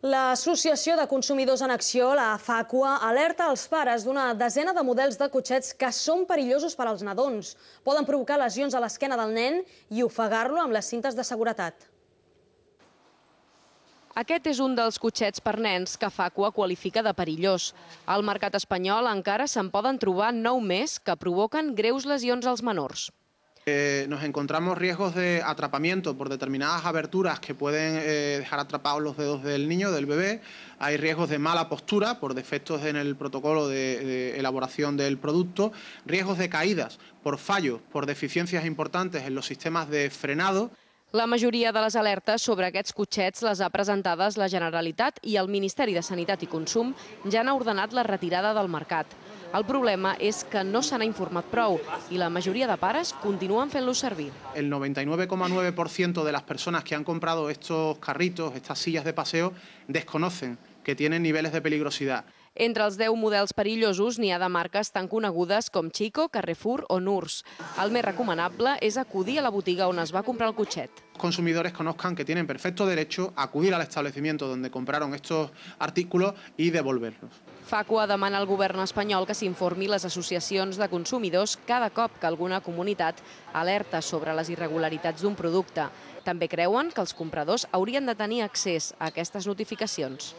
L'Associació de Consumidors en Acció, la FACUA, alerta als pares d'una desena de models de cotxets que són perillosos per als nadons. Poden provocar lesions a l'esquena del nen i ofegar-lo amb les cintes de seguretat. Aquest és un dels cotxets per nens que FACUA qualifica de perillós. Al mercat espanyol encara se'n poden trobar 9 més que provoquen greus lesions als menors. Nos encontramos riesgos de atrapamiento por determinadas aberturas que pueden dejar atrapados los dedos del niño, del bebé. Hay riesgos de mala postura por defectos en el protocolo de elaboración del producto. Riesgos de caídas por fallos, por deficiencias importantes en los sistemas de frenado. La majoria de les alertes sobre aquests cotxets les ha presentades la Generalitat i el Ministeri de Sanitat i Consum ja n'ha ordenat la retirada del mercat. El problema és que no se n'ha informat prou i la majoria de pares continuen fent-los servir. El 99,9% de las personas que han comprado estos carritos, estas sillas de paseo, desconocen que tienen niveles de peligrosidad. Entre els 10 models perillosos n'hi ha de marques tan conegudes com Chico, Carrefour o Nurs. El més recomanable és acudir a la botiga on es va comprar el cotxet. Los consumidores conozcan que tienen perfecto derecho a acudir al establecimiento donde compraron estos artículos y devolverlos. FACUA demana al govern espanyol que s'informi les associacions de consumidors cada cop que alguna comunitat alerta sobre les irregularitats d'un producte. També creuen que els compradors haurien de tenir accés a aquestes notificacions.